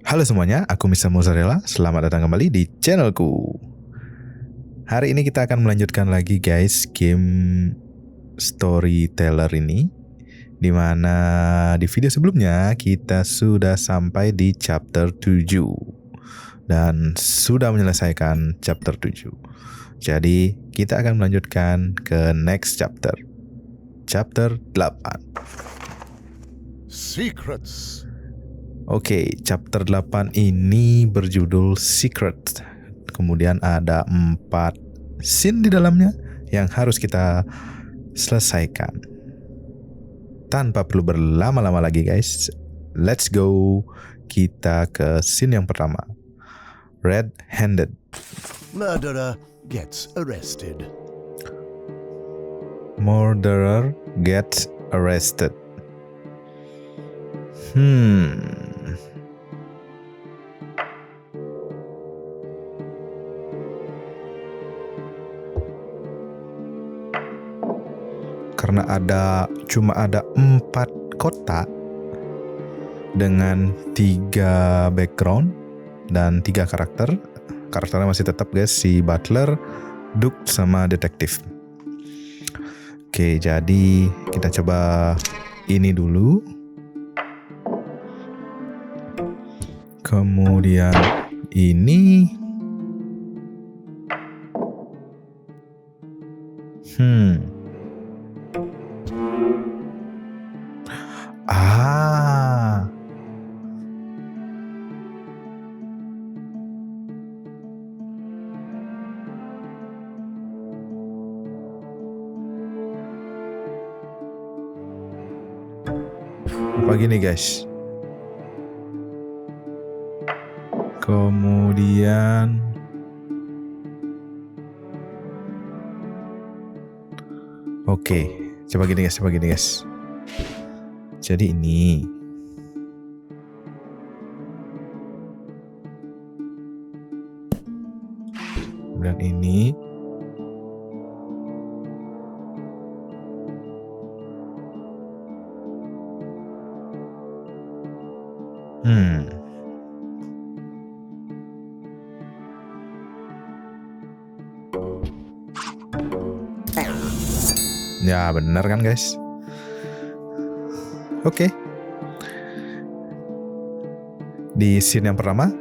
Halo semuanya, aku Mr. Mozzarella. Selamat datang kembali di channelku. Hari ini kita akan melanjutkan lagi guys game Storyteller ini, dimana di video sebelumnya kita sudah sampai di chapter 7 dan sudah menyelesaikan chapter 7. Jadi kita akan melanjutkan ke next chapter, chapter 8. Secrets. Oke, chapter 8 ini berjudul Secret. Kemudian ada 4 scene di dalamnya yang harus kita selesaikan. Tanpa perlu berlama-lama lagi guys, let's go. Kita ke scene yang pertama. Red-handed. Murderer gets arrested. Murderer gets arrested. Karena cuma ada 4 kotak dengan 3 background dan 3 karakter. Karakternya masih tetap guys, si Butler, Duke, sama detektif. Oke, jadi kita coba ini dulu. Kemudian ini. Apa gini guys? Kemudian oke, coba gini guys. Jadi ini. Kemudian ini. Ya benar kan guys? Oke. Di scene yang pertama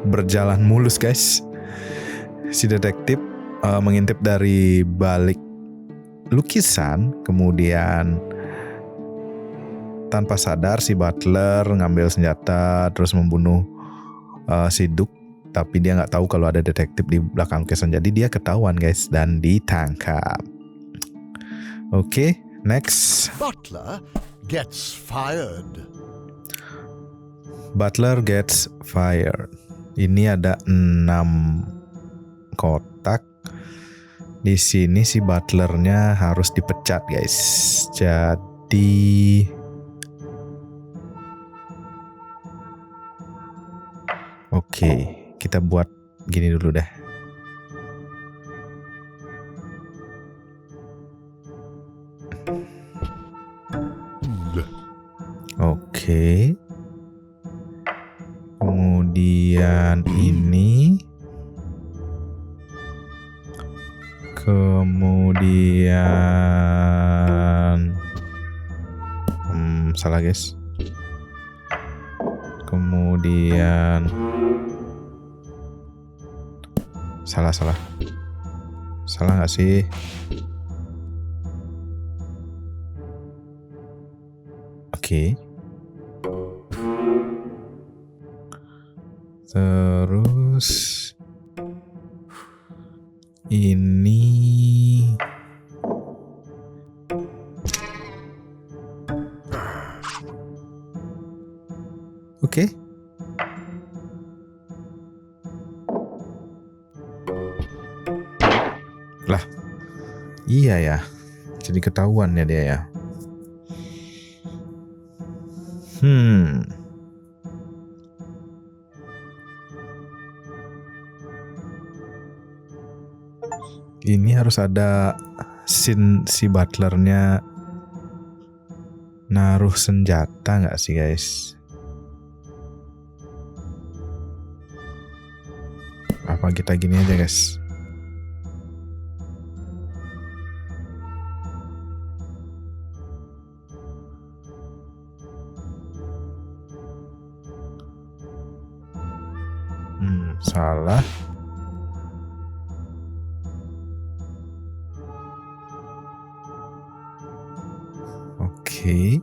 berjalan mulus guys. Si detektif mengintip dari balik lukisan, kemudian tanpa sadar si Butler ngambil senjata terus membunuh si Duke, tapi dia nggak tahu kalau ada detektif di belakang lukisan. Jadi dia ketahuan guys dan ditangkap. Oke, next. Butler gets fired. Butler gets fired. Ini ada 6 kotak. Di sini si butlernya harus dipecat guys. Jadi oke, kita buat gini dulu deh. Oke. Kemudian ini. Kemudian salah guys. Kemudian salah nggak sih? Oke. Terus ini oke. Lah, iya ya. Jadi ketahuan ya dia ya. Ini harus ada scene si butlernya naruh senjata nggak sih guys? Apa kita gini aja guys? Salah. Oke.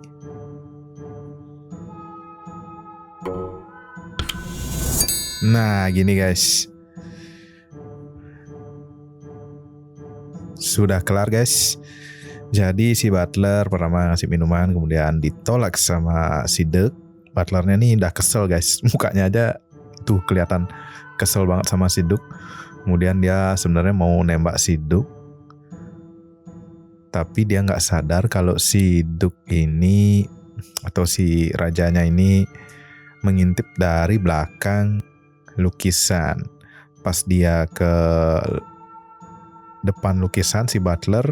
Nah, gini guys. Sudah kelar guys. Jadi si butler pertama ngasih minuman, kemudian ditolak sama si Duck. Butlernya nih udah kesel guys. Mukanya aja tuh kelihatan kesel banget sama si Duck. Kemudian dia sebenarnya mau nembak si Duck, tapi dia nggak sadar kalau si Duck ini atau si rajanya ini mengintip dari belakang lukisan. Pas dia ke depan lukisan si butler,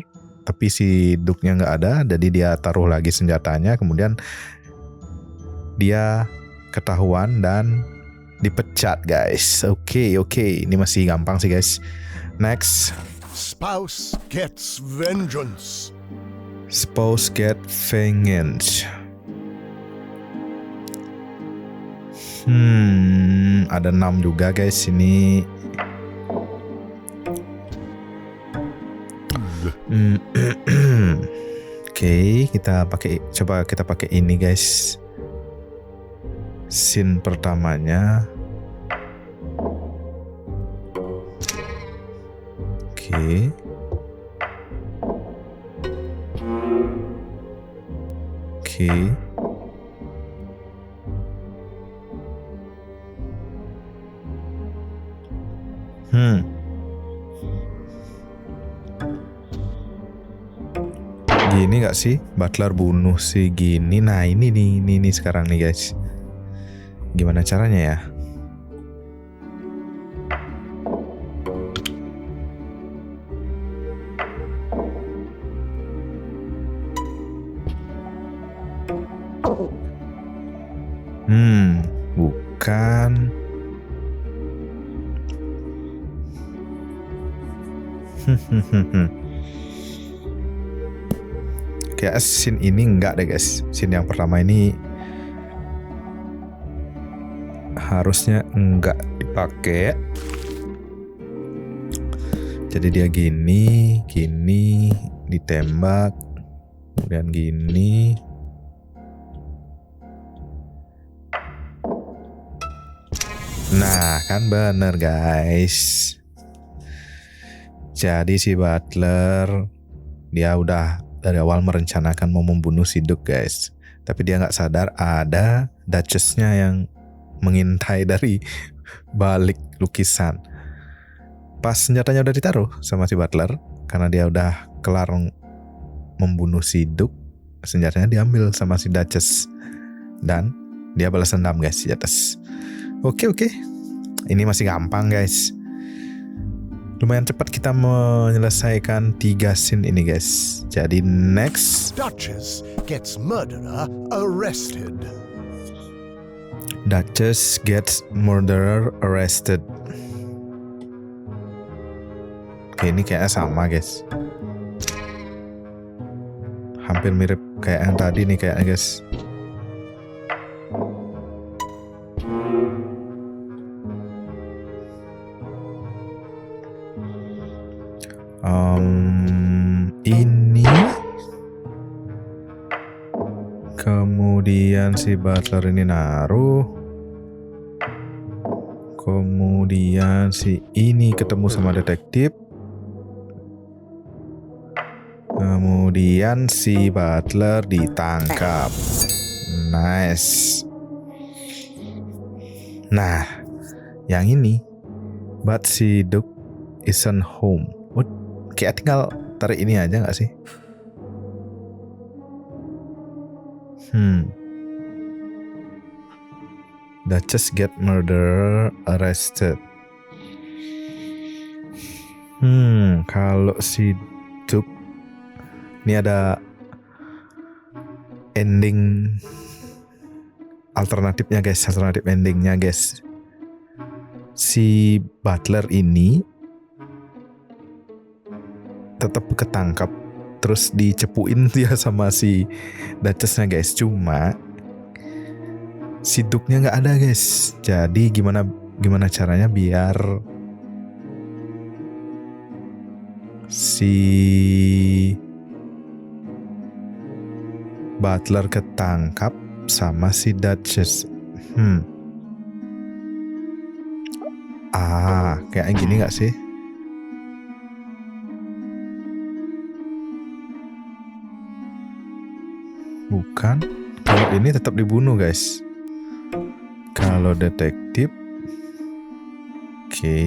tapi si Ducknya nggak ada, jadi dia taruh lagi senjatanya. Kemudian dia ketahuan dan dipecat guys. Oke, ini masih gampang sih guys. Next. Spouse gets vengeance. Spouse get vengeance. Ada 6 juga guys ini. Oke, coba kita pakai ini guys. Scene pertamanya. Oke. Gini gak sih butler bunuh si gini. Nah ini nih sekarang nih guys. Gimana caranya ya? Bukan. Kayak scene ini enggak deh guys. Scene yang pertama ini harusnya enggak dipakai. Jadi dia gini ditembak, kemudian gini. Nah, kan bener guys. Jadi si butler dia udah dari awal merencanakan mau membunuh si Duck guys. Tapi dia nggak sadar ada Duchess-nya yang mengintai dari balik lukisan. Pas senjatanya udah ditaruh sama si butler, karena dia udah kelar membunuh si Duck, senjatanya diambil sama si Duchess. Dan dia balas dendam guys di atas. Oke. Ini masih gampang guys. Lumayan cepat kita menyelesaikan 3 scene ini guys. Jadi next. Duchess gets murderer arrested. Duchess gets murderer arrested. Oke, ini kayaknya sama guys. Hampir mirip kayak yang tadi nih kayaknya guys. Ini kemudian si butler ini naruh, kemudian si ini ketemu sama detektif, kemudian si butler ditangkap. Nice. Nah, yang ini but si Duck isn't home. Kayak tinggal tarik ini aja gak sih? Duchess get murderer arrested. Kalau si Duck ini ada ending alternatifnya guys, alternatif endingnya guys. si butler ini tetap ketangkap, terus dicepuin dia sama si Duchessnya guys. Cuma si Duke-nya nggak ada guys. Jadi gimana caranya biar si butler ketangkap sama si Duchess. Kayak gini nggak sih? Bukan. Kalau ini tetap dibunuh guys. Kalau detektif, oke.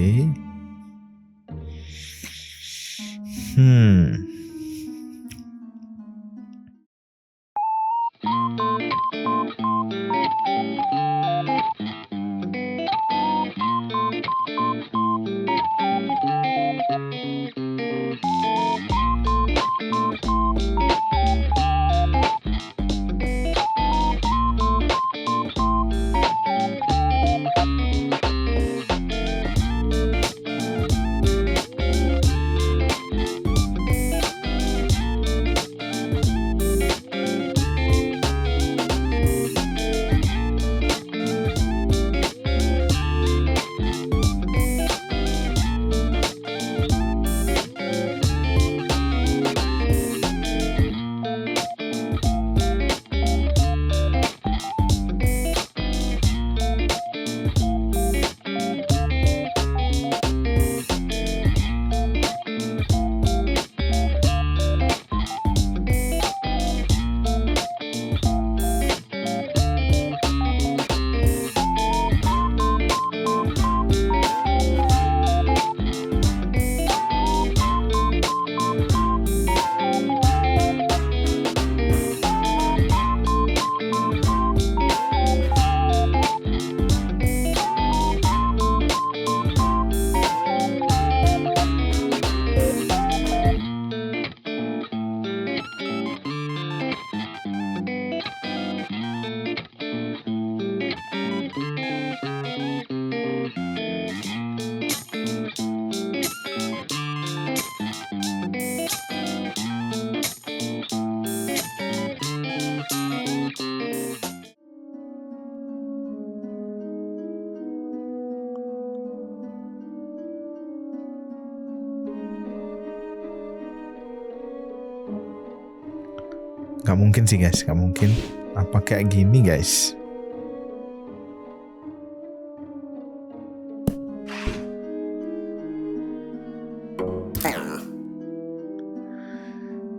Gak mungkin sih guys, gak mungkin. Apa kayak gini guys?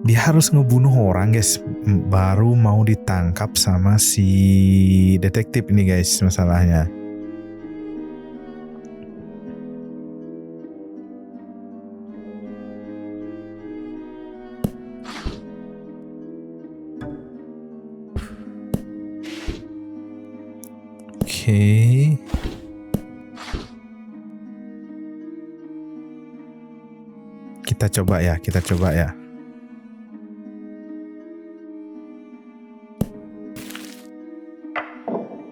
Dia harus ngebunuh orang guys, baru mau ditangkap sama si detektif ini guys, masalahnya. Kita coba ya.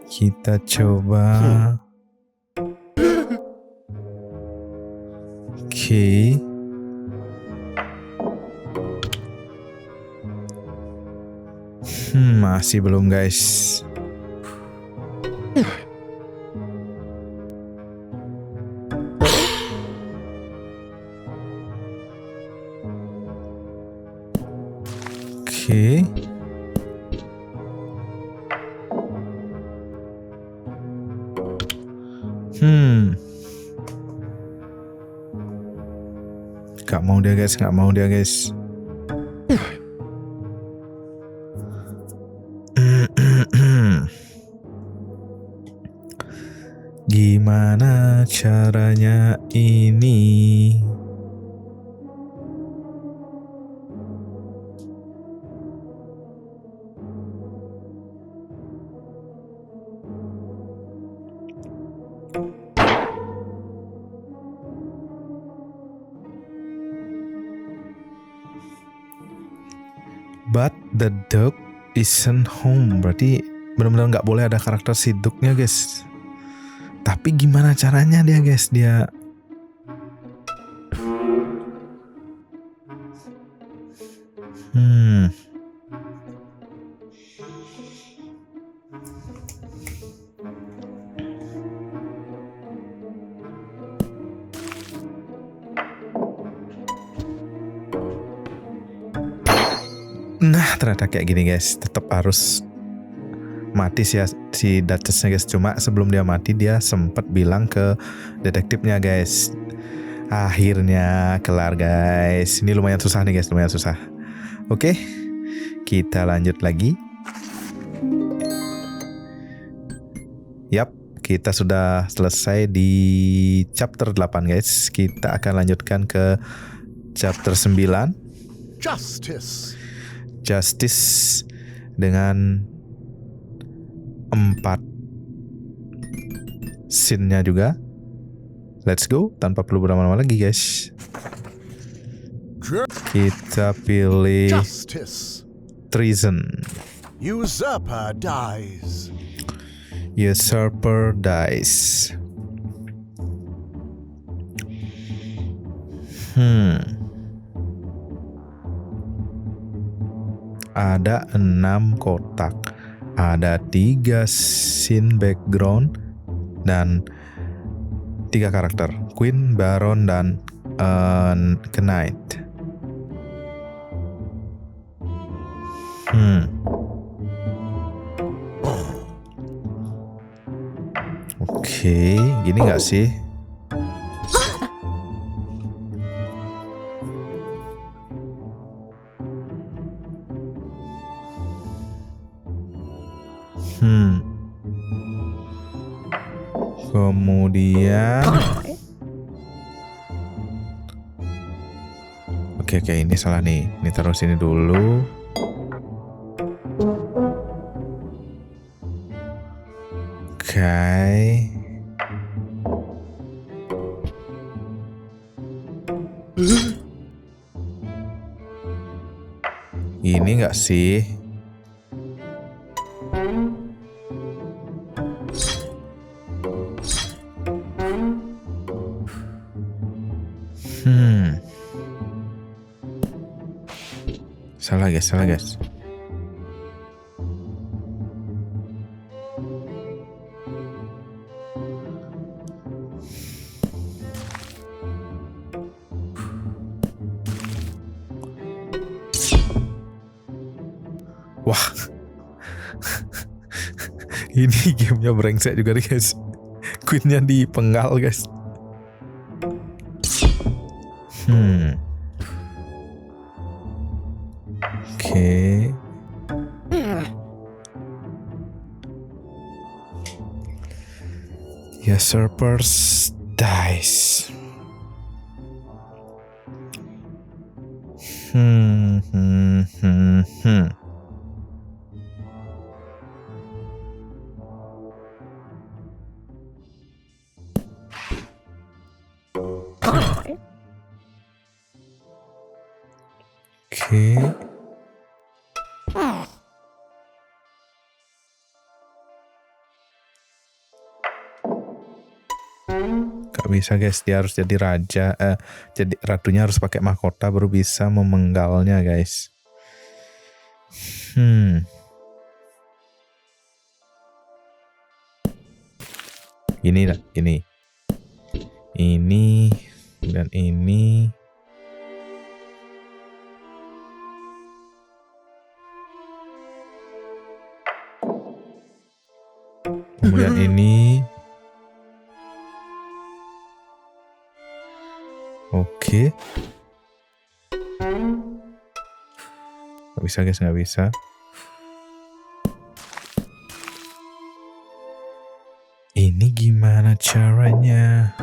Kita coba. Oke. Masih belum guys. Oke. Gak mau dia guys. Gimana caranya ini? But the dog isn't home. Berarti benar-benar nggak boleh ada karakter si Duke-nya guys. Tapi gimana caranya dia guys? Dia Nah ternyata kayak gini guys. Tetap harus mati sih si Duchessnya guys. Cuma sebelum dia mati dia sempat bilang ke detektifnya guys. Akhirnya kelar guys. Ini lumayan susah nih guys, lumayan susah. Oke, kita lanjut lagi. Yap, kita sudah selesai di chapter 8 guys. Kita akan lanjutkan ke chapter 9. Justice dengan 4 scene-nya juga. Let's go, tanpa perlu berlama-lama lagi guys. Kita pilih treason. Usurper dies. Usurper dies. Ada 6 kotak, ada 3 scene background dan 3 karakter, Queen, Baron, dan Knight. Oke, gini nggak sih? Kemudian Oke, ini salah nih. Ini taruh sini dulu. Oke. Ini nggak sih? Salah guys. Wah. Ini gamenya brengsek juga nih guys. Queennya dipenggal guys. Oke. Usurpers dies. Oke. Gak bisa guys, dia harus jadi raja. Jadi ratunya harus pakai mahkota baru bisa memenggalnya guys. Gini dah, gini. Ini dan ini. Kemudian ini. Oke. Gak bisa guys, gak bisa. Ini gimana caranya?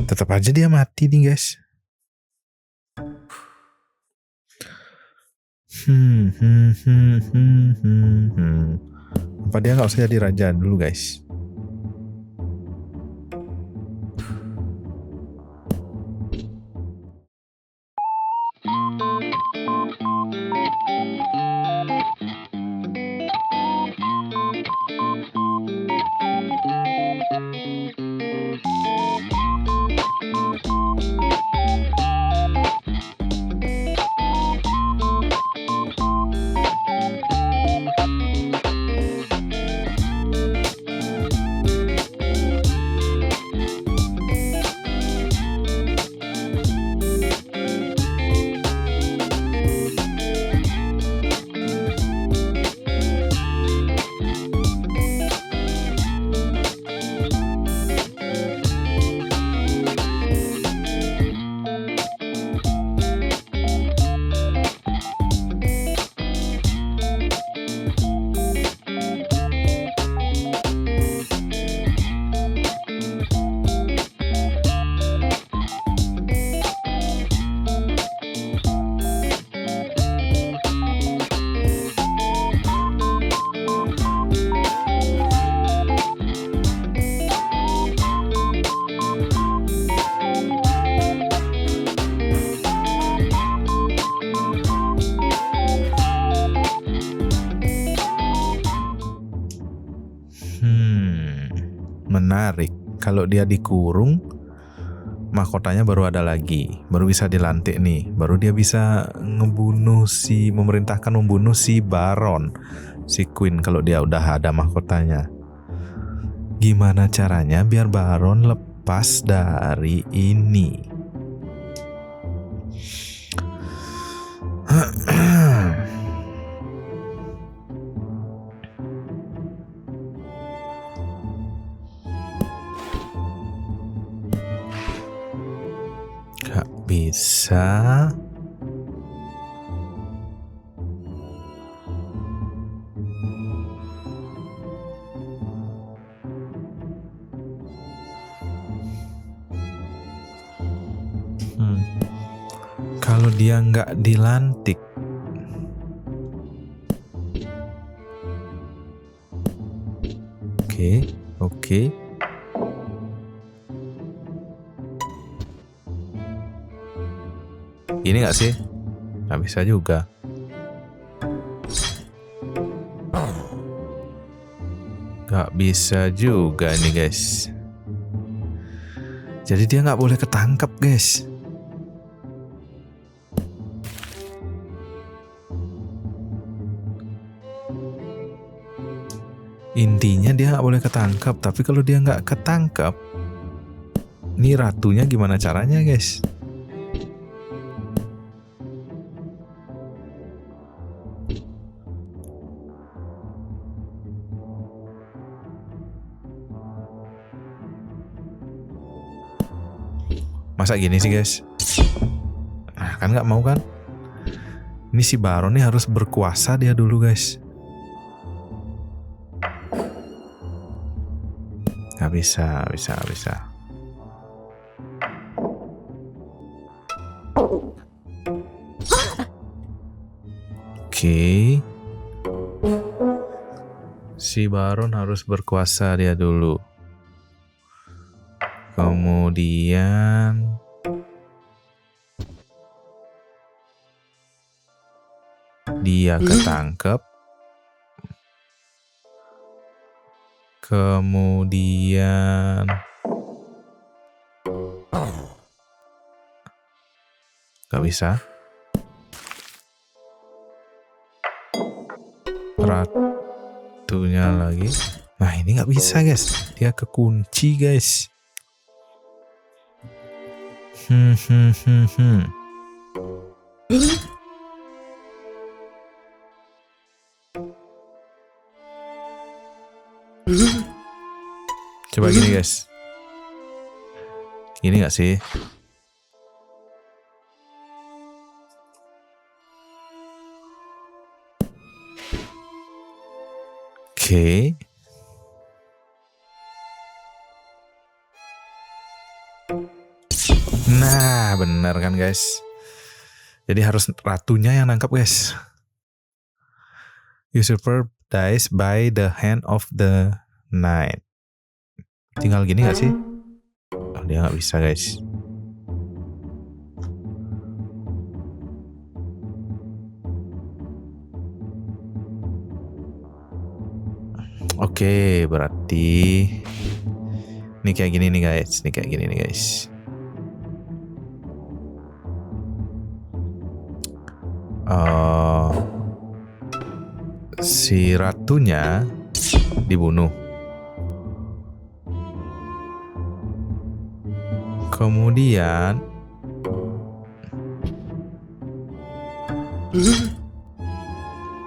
Tetap aja dia mati nih guys. Apa dia nggak usah jadi raja dulu guys? menarik. Kalau dia dikurung, mahkotanya baru ada lagi, baru bisa dilantik nih, baru dia bisa memerintahkan membunuh si Baron, si Queen kalau dia udah ada mahkotanya. Gimana caranya biar Baron lepas dari ini? Gak bisa. Kalau dia nggak dilantik, oke. Ini nggak sih? Nggak bisa juga. Nggak bisa juga nih guys. Jadi dia nggak boleh ketangkep guys. Intinya dia nggak boleh ketangkap, tapi kalau dia nggak ketangkap, ini ratunya gimana caranya guys? Masa gini sih guys? Nah, kan nggak mau kan? Ini si Baron nih harus berkuasa dia dulu guys. Gak bisa. Oke. Si Baron harus berkuasa dia dulu. Kemudian dia ketangkep. Kemudian gak bisa. Ratunya lagi. Nah ini gak bisa guys. Dia kekunci guys. Coba gini guys. Gini gak sih? Oke. Nah bener kan guys. Jadi harus ratunya yang nangkap guys. Usurper dies by the hand of the knight. Tinggal gini gak sih? Oh, dia gak bisa guys. Oke, berarti ini kayak gini nih guys. Si ratunya dibunuh. Kemudian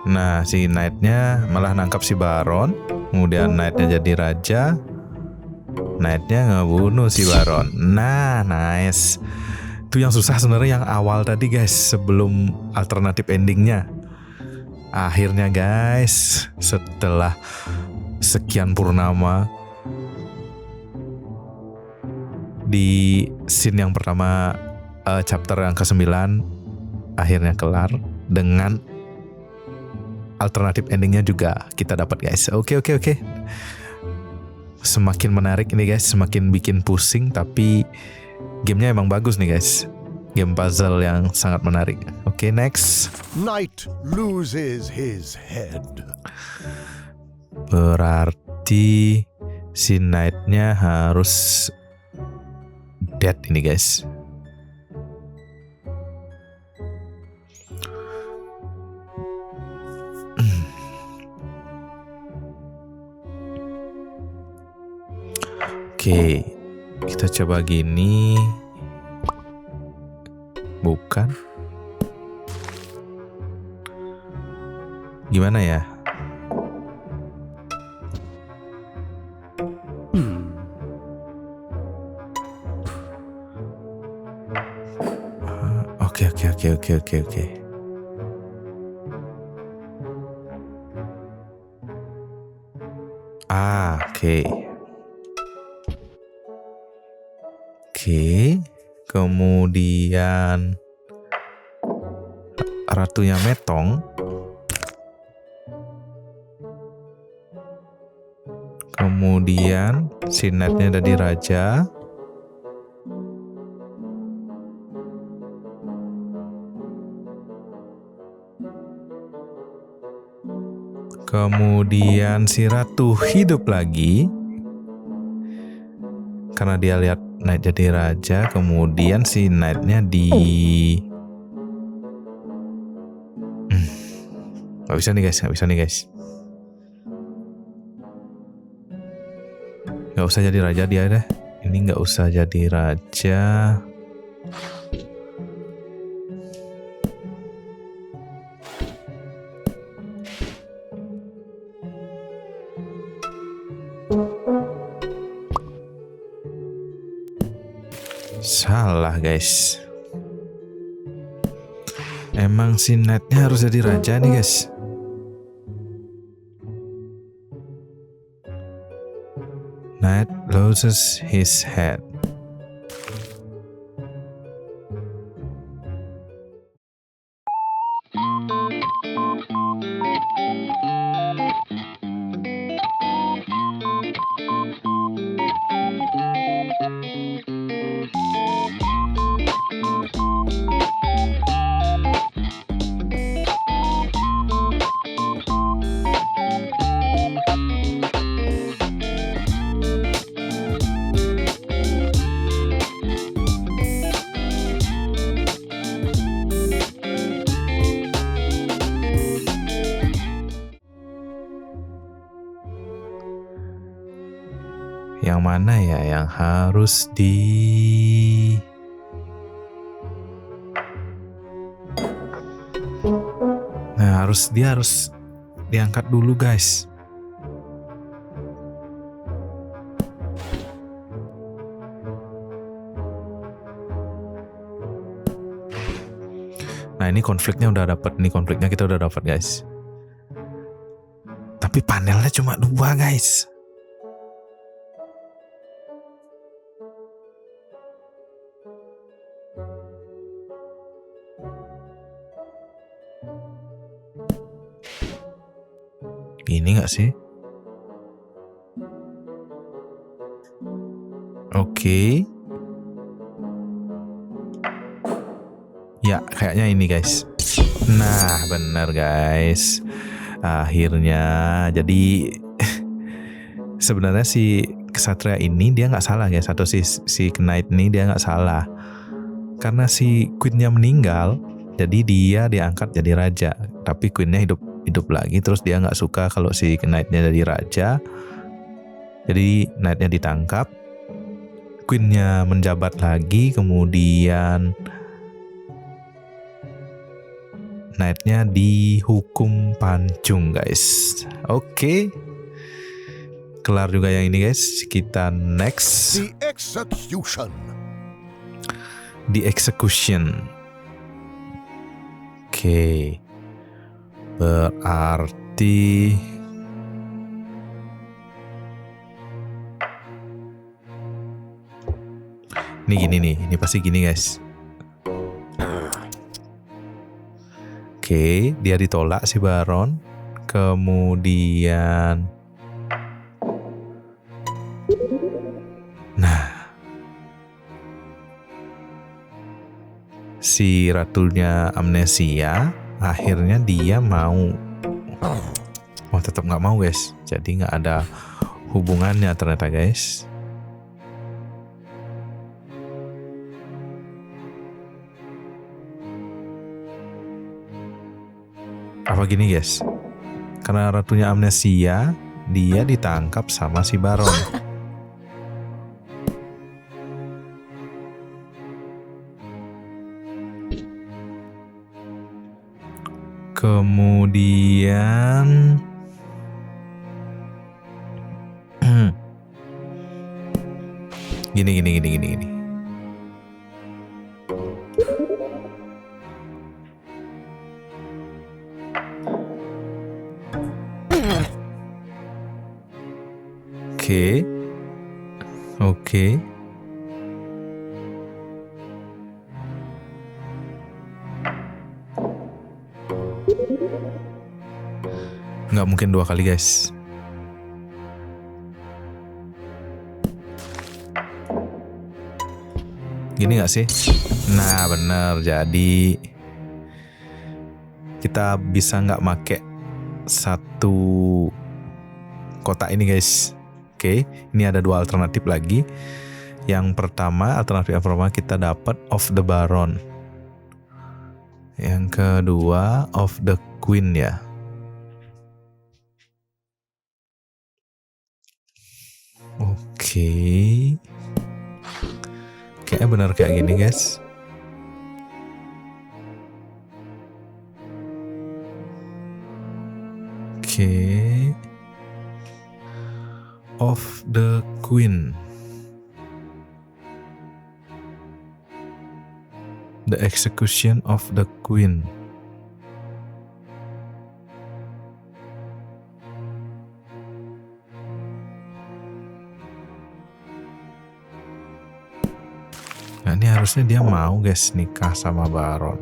nah si knight-nya malah nangkap si Baron. Kemudian knight-nya jadi raja. Knight-nya ngebunuh si Baron. Nah nice. Itu yang susah sebenarnya yang awal tadi guys, sebelum alternatif endingnya. Akhirnya guys, setelah sekian purnama, di scene yang pertama, chapter yang ke-9 akhirnya kelar dengan alternatif endingnya juga kita dapat guys. Oke. Semakin menarik ini guys, semakin bikin pusing, tapi gamenya emang bagus nih guys. Game puzzle yang sangat menarik. Oke, next. Knight loses his head. Berarti si knight-nya harus dead ini guys. Oke, kita coba gini. Bukan. Gimana ya? Oke. Oke. Kemudian ratunya metong. Kemudian si knight-nya ada di raja. Kemudian si ratu hidup lagi karena dia lihat knight jadi raja. Kemudian si knight-nya di nggak bisa nih guys. Nggak usah jadi raja dia deh. Ini nggak usah jadi raja. Salah guys. Emang si knight-nya harus jadi raja nih guys. Knight loses his head. Yang mana ya yang harus Nah, dia harus diangkat dulu, guys. Nah, ini konfliknya udah dapat nih, kita udah dapat, guys. Tapi panelnya cuma 2, guys. Ini nggak sih? Oke. Ya, kayaknya ini guys. Nah, benar guys. Akhirnya, jadi sebenarnya si kesatria ini dia nggak salah guys. Atau si knight ini dia nggak salah. Karena si queennya meninggal, jadi dia diangkat jadi raja. Tapi queennya hidup lagi, terus dia nggak suka kalau si knight-nya jadi raja, jadi knight-nya ditangkap, queen-nya menjabat lagi, kemudian knight-nya dihukum pancung guys. Oke. Kelar juga yang ini guys. Kita next. The execution. Oke. Berarti ini gini nih, ini pasti gini guys. Oke, dia ditolak si Baron. Kemudian si ratunya amnesia, akhirnya dia mau, tetap nggak mau guys. Jadi nggak ada hubungannya ternyata guys. Apa gini guys? Karena ratunya amnesia, dia ditangkap sama si Baron. Kemudian gini. Oke. Nggak mungkin 2 kali guys. Gini nggak sih? Nah bener, jadi kita bisa nggak make satu kotak ini guys. Oke, ini ada 2 alternatif lagi. Yang pertama, alternatif yang pertama kita dapat of the Baron. Yang kedua of the Queen ya. Oke. Kayaknya benar kayak gini guys. Oke. Of the Queen. The execution of the Queen. Nah ini harusnya dia mau guys nikah sama Baron.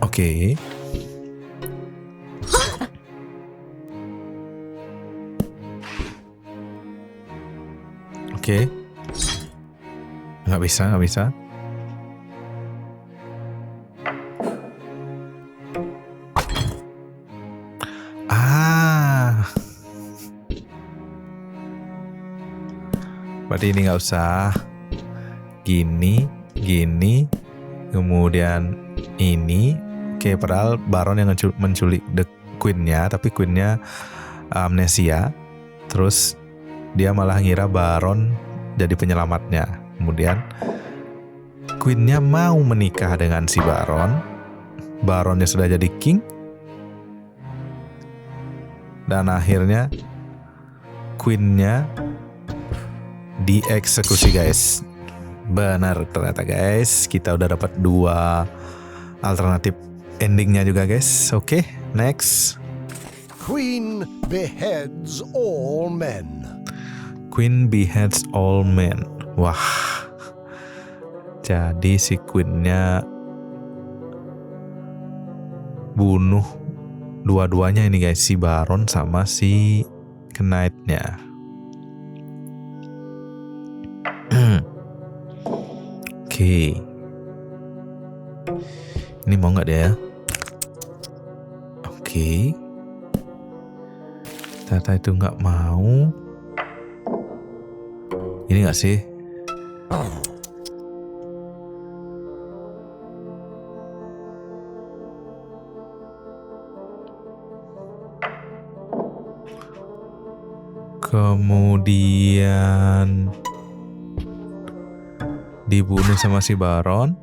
Oke. Oke. Nggak bisa. Berarti ini nggak usah. Gini, kemudian ini. Oke, padahal Baron yang menculik the Queen-nya, tapi Queen-nya amnesia. Terus dia malah ngira Baron jadi penyelamatnya. Kemudian Queen-nya mau menikah dengan si Baron. Baronnya sudah jadi king. Dan akhirnya Queen-nya dieksekusi guys. Benar ternyata guys. Kita udah dapat 2 alternatif endingnya juga guys. Oke, next. Queen beheads all men. Queen beheads all men. Wah. Jadi si Queen-nya bunuh dua-duanya ini guys, si Baron sama si Knight-nya. Oke. Ini mau nggak dia ya? Oke. Ternyata itu nggak mau. Ini nggak sih? Kemudian dibunuh sama si Baron.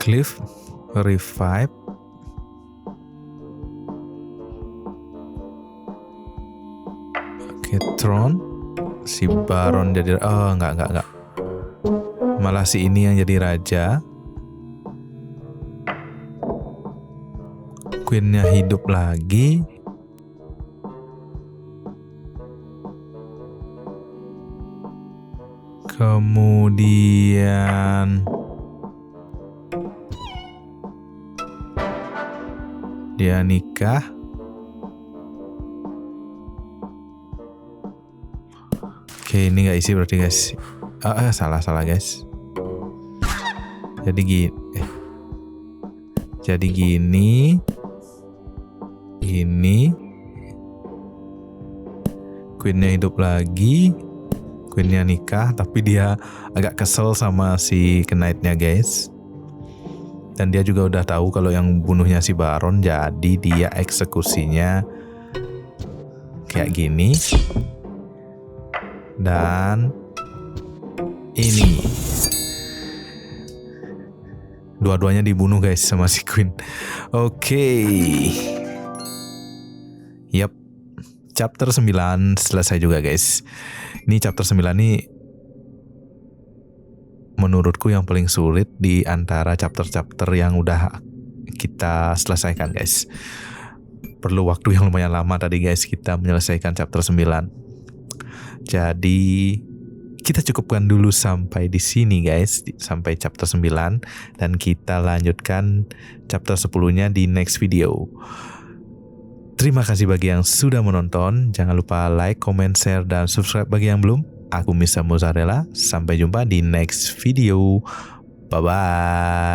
Cliff revive. Oke, Throne. Si Baron jadi enggak. Malah si ini yang jadi raja. Queen-nya hidup lagi. Kemudian dia nikah. Oke, ini nggak isi berarti guys. Salah guys. Jadi gini. Ini Queennya hidup lagi. Queennya nikah, tapi dia agak kesel sama si Knightnya guys. Dan dia juga udah tahu kalau yang bunuhnya si Baron, jadi dia eksekusinya kayak gini. Dan ini dua-duanya dibunuh guys sama si Queen. Oke. Yap. Chapter 9 selesai juga guys. Ini chapter 9 nih menurutku yang paling sulit di antara chapter-chapter yang udah kita selesaikan guys. Perlu waktu yang lumayan lama tadi guys kita menyelesaikan chapter 9. Jadi kita cukupkan dulu sampai di sini guys, sampai chapter 9, dan kita lanjutkan chapter 10-nya di next video. Terima kasih bagi yang sudah menonton. Jangan lupa like, comment, share, dan subscribe bagi yang belum. Aku Mr. Mozzarella. Sampai jumpa di next video. Bye-bye.